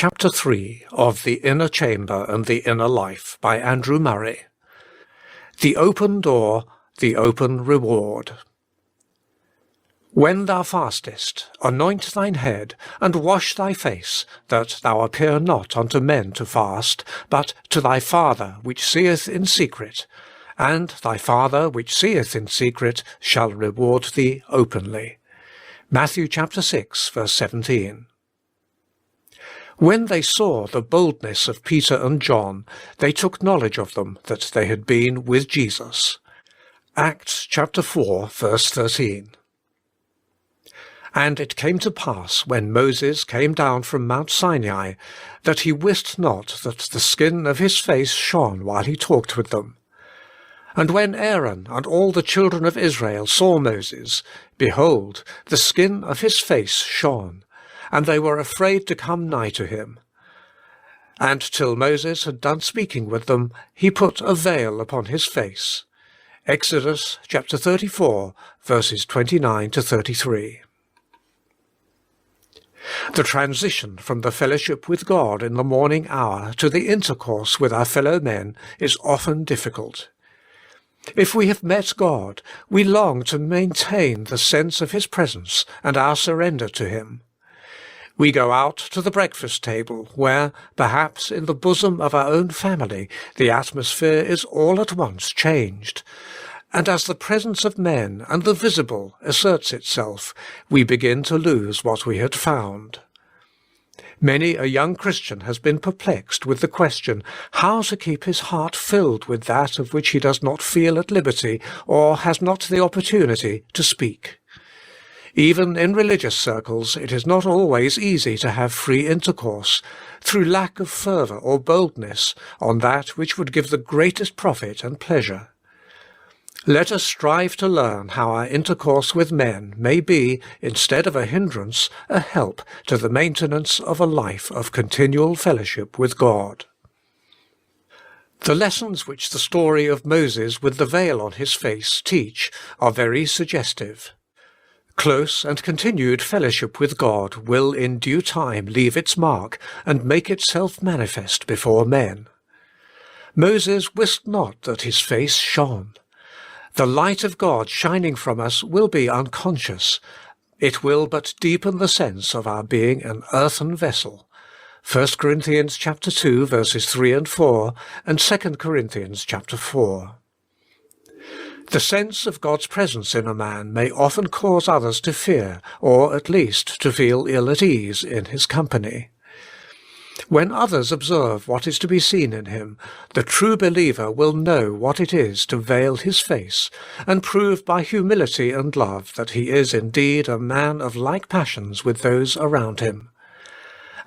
Chapter 3 of The Inner Chamber and the Inner Life by Andrew Murray. The Open Door, the Open Reward. When thou fastest, anoint thine head, and wash thy face, that thou appear not unto men to fast, but to thy Father which seeth in secret, and thy Father which seeth in secret shall reward thee openly. Matthew chapter 6, verse 17. When they saw the boldness of Peter and John, they took knowledge of them that they had been with Jesus. Acts chapter 4, verse 13. And it came to pass, when Moses came down from Mount Sinai, that he wist not that the skin of his face shone while he talked with them. And when Aaron and all the children of Israel saw Moses, behold, the skin of his face shone, and they were afraid to come nigh to him. And till Moses had done speaking with them, he put a veil upon his face. Exodus chapter 34, verses 29 to 33. The transition from the fellowship with God in the morning hour to the intercourse with our fellow men is often difficult. If we have met God, we long to maintain the sense of His presence and our surrender to Him. We go out to the breakfast table where, perhaps in the bosom of our own family, the atmosphere is all at once changed. And as the presence of men and the visible asserts itself, we begin to lose what we had found. Many a young Christian has been perplexed with the question how to keep his heart filled with that of which he does not feel at liberty or has not the opportunity to speak. Even in religious circles, it is not always easy to have free intercourse, through lack of fervour or boldness, on that which would give the greatest profit and pleasure. Let us strive to learn how our intercourse with men may be, instead of a hindrance, a help to the maintenance of a life of continual fellowship with God. The lessons which the story of Moses with the veil on his face teach are very suggestive. Close and continued fellowship with God will in due time leave its mark and make itself manifest before men. Moses wist not that his face shone. The light of God shining from us will be unconscious. It will but deepen the sense of our being an earthen vessel. 1 Corinthians chapter 2 verses 3 and 4 and 2 Corinthians chapter 4. The sense of God's presence in a man may often cause others to fear, or at least to feel ill at ease in his company. When others observe what is to be seen in him, the true believer will know what it is to veil his face, and prove by humility and love that he is indeed a man of like passions with those around him.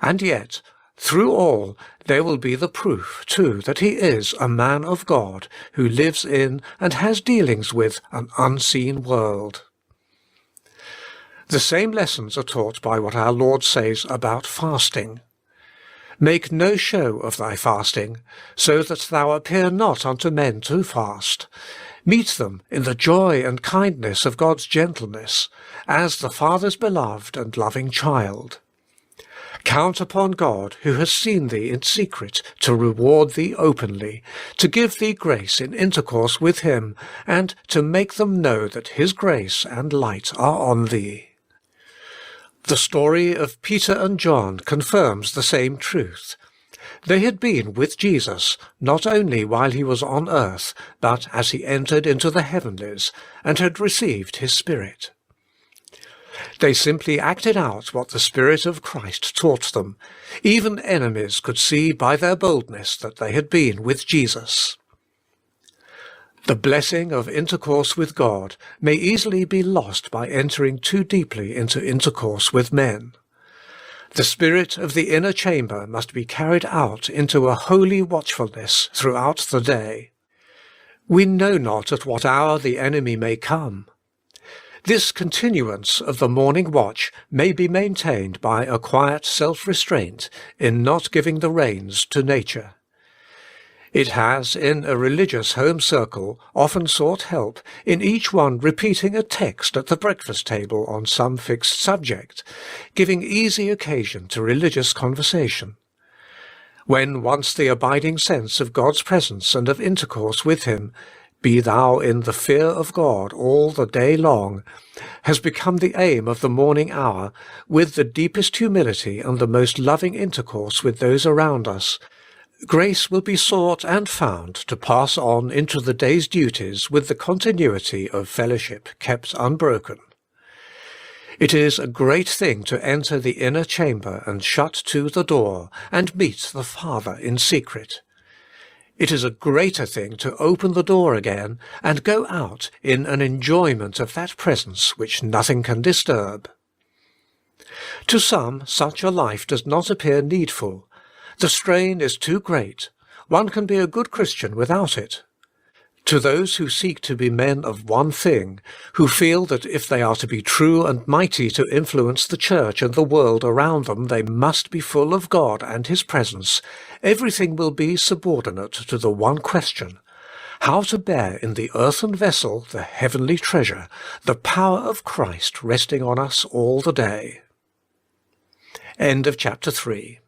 And yet, through all, there will be the proof, too, that he is a man of God, who lives in and has dealings with an unseen world. The same lessons are taught by what our Lord says about fasting. Make no show of thy fasting, so that thou appear not unto men to fast. Meet them in the joy and kindness of God's gentleness, as the Father's beloved and loving child. Count upon God, who has seen thee in secret, to reward thee openly, to give thee grace in intercourse with Him, and to make them know that His grace and light are on thee. The story of Peter and John confirms the same truth. They had been with Jesus, not only while He was on earth, but as He entered into the heavenlies, and had received His Spirit. They simply acted out what the Spirit of Christ taught them. Even enemies could see by their boldness that they had been with Jesus. The blessing of intercourse with God may easily be lost by entering too deeply into intercourse with men. The spirit of the inner chamber must be carried out into a holy watchfulness throughout the day. We know not at what hour the enemy may come. This continuance of the morning watch may be maintained by a quiet self-restraint in not giving the reins to nature. It has, in a religious home circle, often sought help in each one repeating a text at the breakfast table on some fixed subject, giving easy occasion to religious conversation. When once the abiding sense of God's presence and of intercourse with him, "Be thou in the fear of God all the day long," has become the aim of the morning hour, with the deepest humility and the most loving intercourse with those around us, grace will be sought and found to pass on into the day's duties with the continuity of fellowship kept unbroken. It is a great thing to enter the inner chamber and shut to the door, and meet the Father in secret. It is a greater thing to open the door again and go out in an enjoyment of that presence which nothing can disturb. To some, such a life does not appear needful. The strain is too great. One can be a good Christian without it. To those who seek to be men of one thing, who feel that if they are to be true and mighty to influence the church and the world around them, they must be full of God and His presence, everything will be subordinate to the one question: how to bear in the earthen vessel the heavenly treasure, the power of Christ resting on us all the day. End of chapter 3.